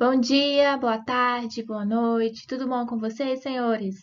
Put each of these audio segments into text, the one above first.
Bom dia, boa tarde, boa noite, tudo bom com vocês, senhores?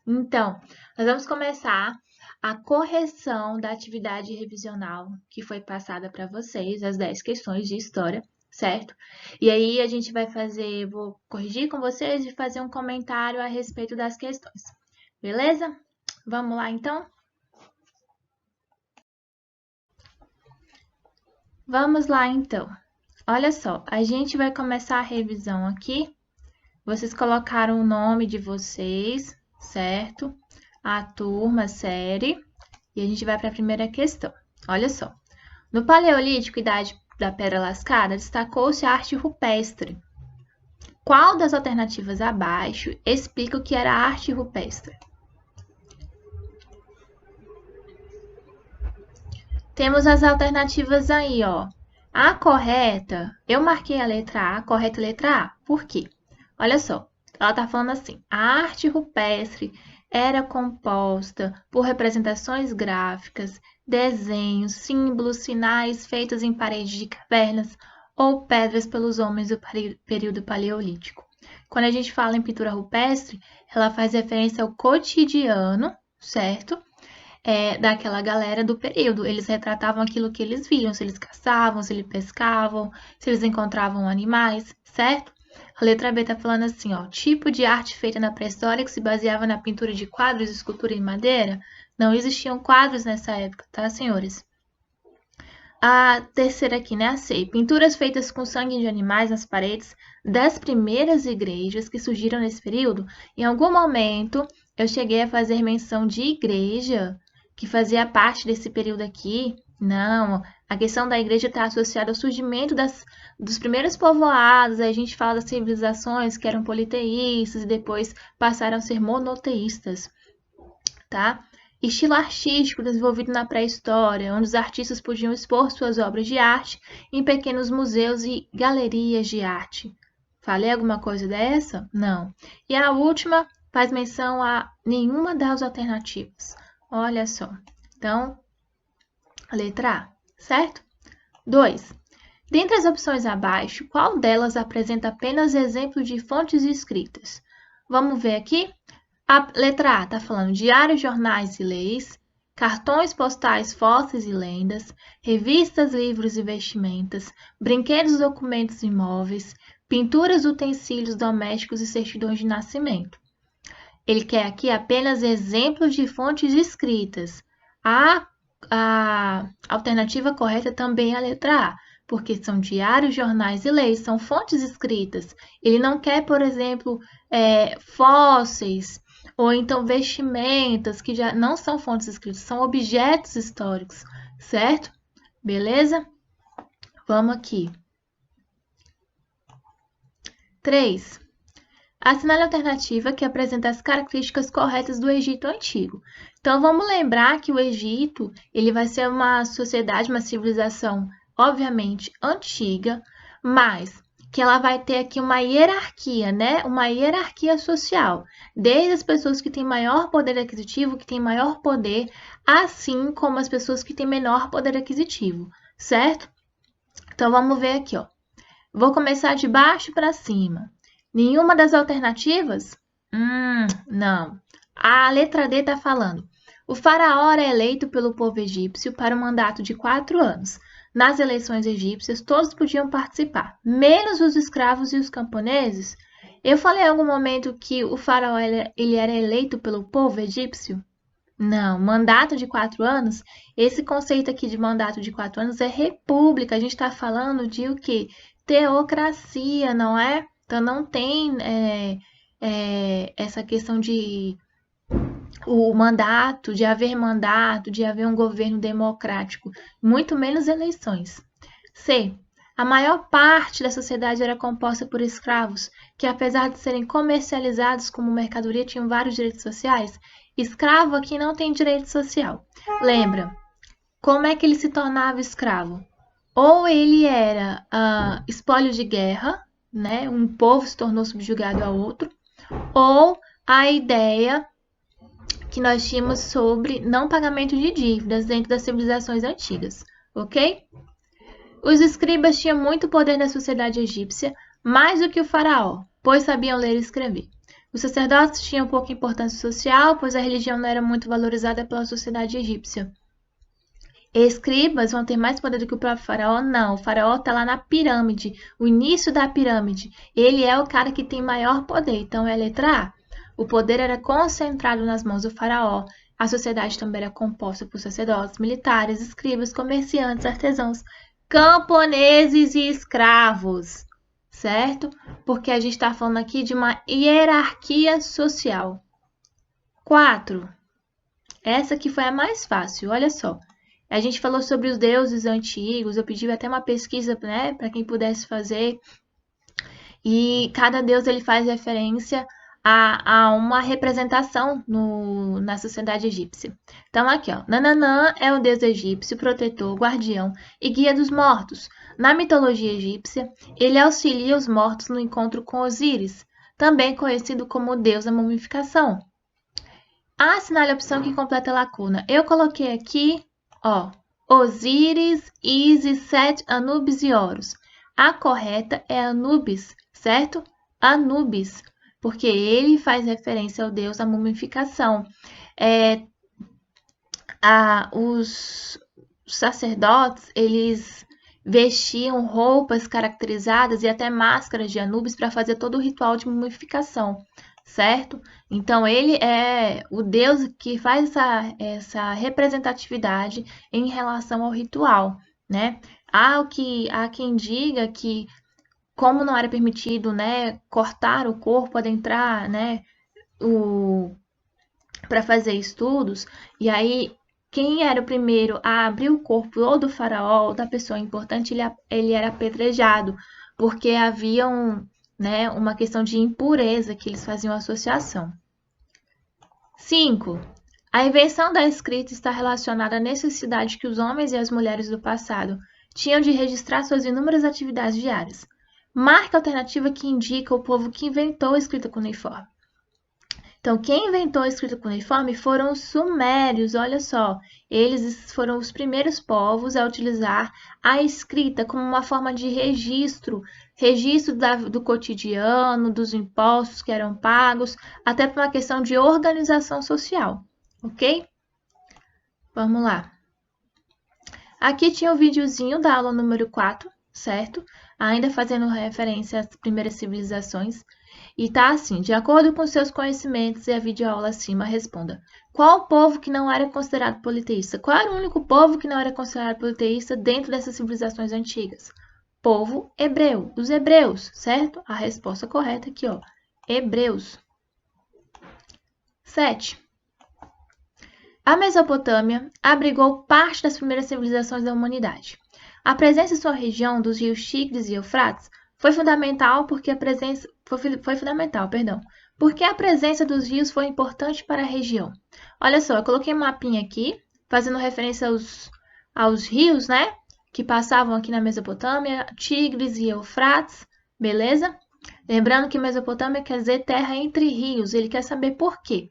Então, nós vamos começar a correção da atividade revisional que foi passada para vocês, as 10 questões de história, certo? E aí a gente vai fazer, vou corrigir com vocês e fazer um comentário a respeito das questões, beleza? Vamos lá então? Vamos lá então. Olha só, a gente vai começar a revisão aqui. Vocês colocaram o nome de vocês, certo? A turma, a série. E a gente vai para a primeira questão. Olha só. No Paleolítico, Idade da Pedra Lascada, destacou-se a arte rupestre. Qual das alternativas abaixo explica o que era a arte rupestre? Temos as alternativas aí, ó. A correta, eu marquei a letra A, correta letra A. Por quê? Olha só, ela está falando assim, a arte rupestre era composta por representações gráficas, desenhos, símbolos, sinais feitos em paredes de cavernas ou pedras pelos homens do período paleolítico. Quando a gente fala em pintura rupestre, ela faz referência ao cotidiano, certo? Daquela galera do período. Eles retratavam aquilo que eles viam, se eles caçavam, se eles pescavam, se eles encontravam animais, certo? A letra B está falando assim, ó, tipo de arte feita na pré-história que se baseava na pintura de quadros e escultura em madeira. Não existiam quadros nessa época, tá, senhores? A terceira aqui, né, a C. Pinturas feitas com sangue de animais nas paredes das primeiras igrejas que surgiram nesse período. Em algum momento, eu cheguei a fazer menção de igreja que fazia parte desse período aqui. Não, a questão da igreja está associada ao surgimento dos primeiros povoados. Aí a gente fala das civilizações que eram politeístas e depois passaram a ser monoteístas, tá? Estilo artístico desenvolvido na pré-história, onde os artistas podiam expor suas obras de arte em pequenos museus e galerias de arte. Falei alguma coisa dessa? Não. E a última faz menção a nenhuma das alternativas. Olha só. Então, letra A, certo? 2. Dentre as opções abaixo, qual delas apresenta apenas exemplos de fontes escritas? Vamos ver aqui. A letra A está falando diários, jornais e leis, cartões postais, fósseis e lendas, revistas, livros e vestimentas, brinquedos, documentos e imóveis, pinturas, utensílios domésticos e certidões de nascimento. Ele quer aqui apenas exemplos de fontes escritas. A alternativa correta também é a letra A, porque são diários, jornais e leis, são fontes escritas. Ele não quer, por exemplo, fósseis ou então vestimentas, que já não são fontes escritas, são objetos históricos, certo? Beleza? Vamos aqui. 3. Assinale a alternativa que apresenta as características corretas do Egito Antigo. Então, vamos lembrar que o Egito ele vai ser uma sociedade, uma civilização, obviamente, antiga, mas que ela vai ter aqui uma hierarquia, né? Uma hierarquia social. Desde as pessoas que têm maior poder aquisitivo, que têm maior poder, assim como as pessoas que têm menor poder aquisitivo, certo? Então, vamos ver aqui, ó. Vou começar de baixo para cima. Nenhuma das alternativas? Não. A letra D está falando. O faraó era eleito pelo povo egípcio para um mandato de 4 anos. Nas eleições egípcias, todos podiam participar, menos os escravos e os camponeses. Eu falei em algum momento que o faraó ele era eleito pelo povo egípcio? Não. Mandato de 4 anos? Esse conceito aqui de mandato de 4 anos é república. A gente está falando de o quê? Teocracia, não é? Então, não tem essa questão de o mandato, de haver um governo democrático, muito menos eleições. C. A maior parte da sociedade era composta por escravos, que apesar de serem comercializados como mercadoria, tinham vários direitos sociais. Escravo aqui não tem direito social. Lembra, como é que ele se tornava escravo? Ou ele era espólio de guerra, né? Um povo se tornou subjugado a outro, ou a ideia que nós tínhamos sobre não pagamento de dívidas dentro das civilizações antigas, ok? Os escribas tinham muito poder na sociedade egípcia, mais do que o faraó, pois sabiam ler e escrever. Os sacerdotes tinham pouca importância social, pois a religião não era muito valorizada pela sociedade egípcia. Escribas vão ter mais poder do que o próprio faraó? Não, o faraó está lá na pirâmide, o início da pirâmide. Ele é o cara que tem maior poder, então é a letra A. O poder era concentrado nas mãos do faraó. A sociedade também era composta por sacerdotes, militares, escribas, comerciantes, artesãos, camponeses e escravos, certo? Porque a gente está falando aqui de uma hierarquia social. 4. Essa aqui foi a mais fácil, olha só. A gente falou sobre os deuses antigos, eu pedi até uma pesquisa, né, para quem pudesse fazer. E cada deus ele faz referência a uma representação na sociedade egípcia. Então, aqui, ó, Nananã é o deus egípcio, protetor, guardião e guia dos mortos. Na mitologia egípcia, ele auxilia os mortos no encontro com Osíris, também conhecido como o deus da mumificação. Assinale a opção que completa a lacuna. Eu coloquei aqui, ó, Osíris, Ísis, Set, Anubis e Horus. A correta é Anubis, certo? Anubis, porque ele faz referência ao deus da mumificação. Os sacerdotes, eles vestiam roupas caracterizadas e até máscaras de Anubis para fazer todo o ritual de mumificação, certo? Então, ele é o deus que faz essa representatividade em relação ao ritual, né? Há quem diga que, como não era permitido, né, cortar o corpo, adentrar, né, para fazer estudos, e aí quem era o primeiro a abrir o corpo ou do faraó ou da pessoa importante, ele era apedrejado, porque havia né, uma questão de impureza que eles faziam associação. 5. A invenção da escrita está relacionada à necessidade que os homens e as mulheres do passado tinham de registrar suas inúmeras atividades diárias. Marque a alternativa que indica o povo que inventou a escrita cuneiforme. Então, quem inventou a escrita cuneiforme foram os sumérios, olha só. Eles foram os primeiros povos a utilizar a escrita como uma forma de registro do cotidiano, dos impostos que eram pagos, até por uma questão de organização social, ok? Vamos lá. Aqui tinha o videozinho da aula número 4, certo? Ainda fazendo referência às primeiras civilizações. E tá assim, de acordo com seus conhecimentos e a videoaula acima, responda. Qual o povo que não era considerado politeísta? Qual era o único povo que não era considerado politeísta dentro dessas civilizações antigas? Povo hebreu, os hebreus, certo? A resposta correta aqui, ó, hebreus. 7. A Mesopotâmia abrigou parte das primeiras civilizações da humanidade. A presença em sua região dos rios Tigres e Eufrates foi fundamental porque a presença dos rios foi importante para a região. Olha só, eu coloquei um mapinha aqui, fazendo referência aos rios, né? Que passavam aqui na Mesopotâmia, Tigres e Eufrates, beleza? Lembrando que Mesopotâmia quer dizer terra entre rios, ele quer saber por quê.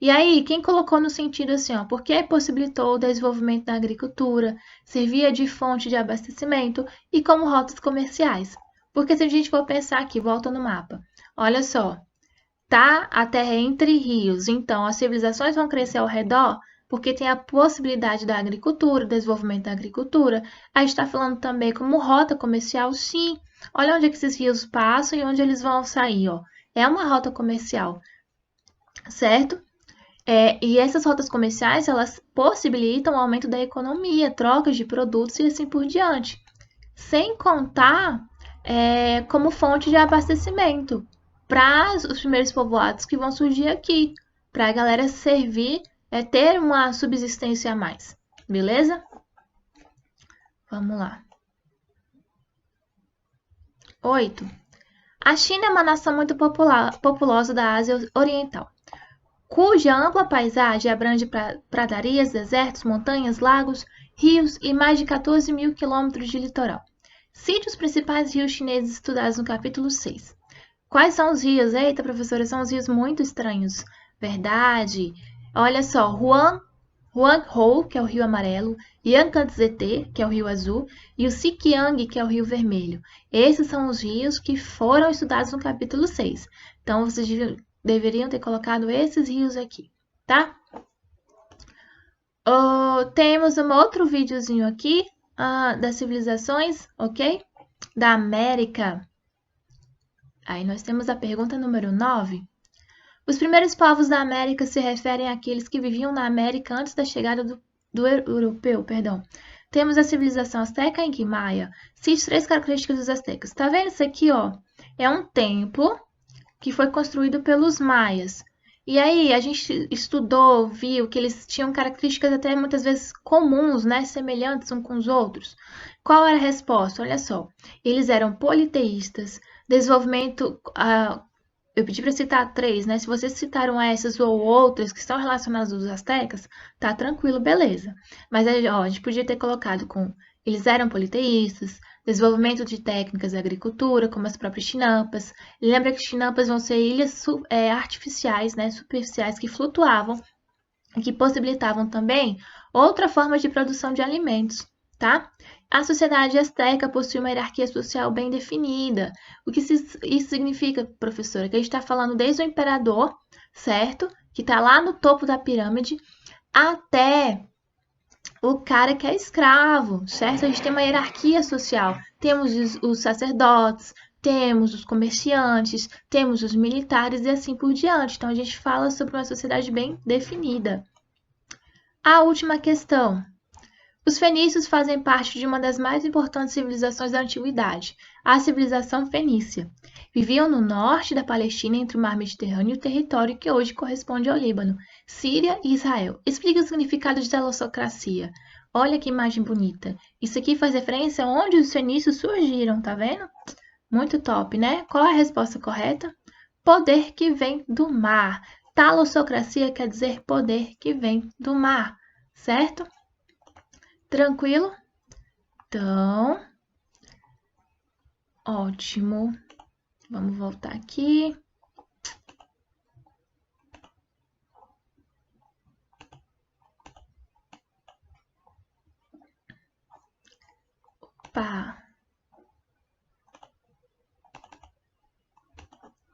E aí, quem colocou no sentido assim, ó, porque possibilitou o desenvolvimento da agricultura, servia de fonte de abastecimento e como rotas comerciais. Porque se a gente for pensar aqui, volta no mapa, olha só, tá a terra entre rios, então as civilizações vão crescer ao redor porque tem a possibilidade da agricultura, desenvolvimento da agricultura. A gente está falando também como rota comercial, sim. Olha onde é que esses rios passam e onde eles vão sair, ó. É uma rota comercial, certo? E essas rotas comerciais, elas possibilitam o aumento da economia, trocas de produtos e assim por diante. Sem contar como fonte de abastecimento para os primeiros povoados que vão surgir aqui, para a galera servir, ter uma subsistência a mais, beleza? Vamos lá. 8. A China é uma nação muito populosa da Ásia Oriental, cuja ampla paisagem abrange pradarias, desertos, montanhas, lagos, rios e mais de 14 mil quilômetros de litoral. Cite os principais rios chineses estudados no capítulo 6. Quais são os rios? Eita, professora, são os rios muito estranhos. Verdade. Olha só, Huanghe, que é o rio amarelo, Yangtze, que é o rio azul, e o Sikiang, que é o rio vermelho. Esses são os rios que foram estudados no capítulo 6. Então, vocês deveriam ter colocado esses rios aqui, tá? Temos um outro videozinho aqui das civilizações, ok? Da América. Aí nós temos a pergunta número 9. Os primeiros povos da América se referem àqueles que viviam na América antes da chegada do europeu, perdão. Temos a civilização asteca e Inca Maia. Cite 3 características dos astecas. Tá vendo isso aqui, ó? É um templo que foi construído pelos maias. E aí, a gente estudou, viu que eles tinham características até muitas vezes comuns, né? Semelhantes uns com os outros. Qual era a resposta? Olha só. Eles eram politeístas, desenvolvimento... eu pedi para citar 3, né? Se vocês citaram essas ou outras que estão relacionadas aos astecas, tá tranquilo, beleza. Mas ó, a gente podia ter colocado com... Eles eram politeístas, desenvolvimento de técnicas da agricultura, como as próprias chinampas. Lembra que chinampas vão ser ilhas artificiais, né, superficiais, que flutuavam e que possibilitavam também outra forma de produção de alimentos, tá? A sociedade asteca possui uma hierarquia social bem definida. O que isso significa, professora? Que a gente está falando desde o imperador, certo? Que está lá no topo da pirâmide, até o cara que é escravo, certo? A gente tem uma hierarquia social. Temos os sacerdotes, temos os comerciantes, temos os militares e assim por diante. Então, a gente fala sobre uma sociedade bem definida. A última questão. Os fenícios fazem parte de uma das mais importantes civilizações da antiguidade, a civilização fenícia. Viviam no norte da Palestina, entre o mar Mediterrâneo e o território que hoje corresponde ao Líbano, Síria e Israel. Explica o significado de telocracia. Olha que imagem bonita. Isso aqui faz referência a onde os fenícios surgiram, tá vendo? Muito top, né? Qual é a resposta correta? Poder que vem do mar. Talocracia quer dizer poder que vem do mar, certo? Tranquilo? Então, ótimo. Vamos voltar aqui. Opa!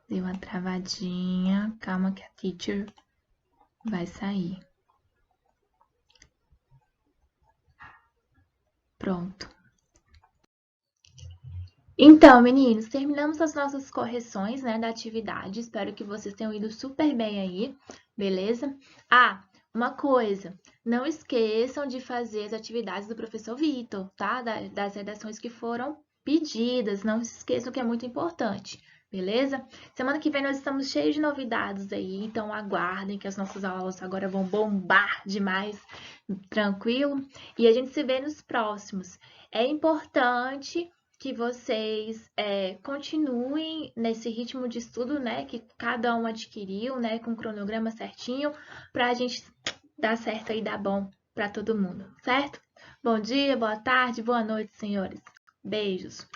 Deu uma travadinha. Calma que a teacher vai sair. Pronto. Então, meninos, terminamos as nossas correções, né, da atividade. Espero que vocês tenham ido super bem aí, beleza? Ah, uma coisa, não esqueçam de fazer as atividades do professor Vitor, tá? Das redações que foram pedidas, não se esqueçam que é muito importante, beleza? Semana que vem nós estamos cheios de novidades aí, então aguardem que as nossas aulas agora vão bombar demais, tranquilo? E a gente se vê nos próximos. É importante que vocês continuem nesse ritmo de estudo, né, que cada um adquiriu, né, com o cronograma certinho, para a gente dar certo e dar bom para todo mundo, certo? Bom dia, boa tarde, boa noite, senhores. Beijos.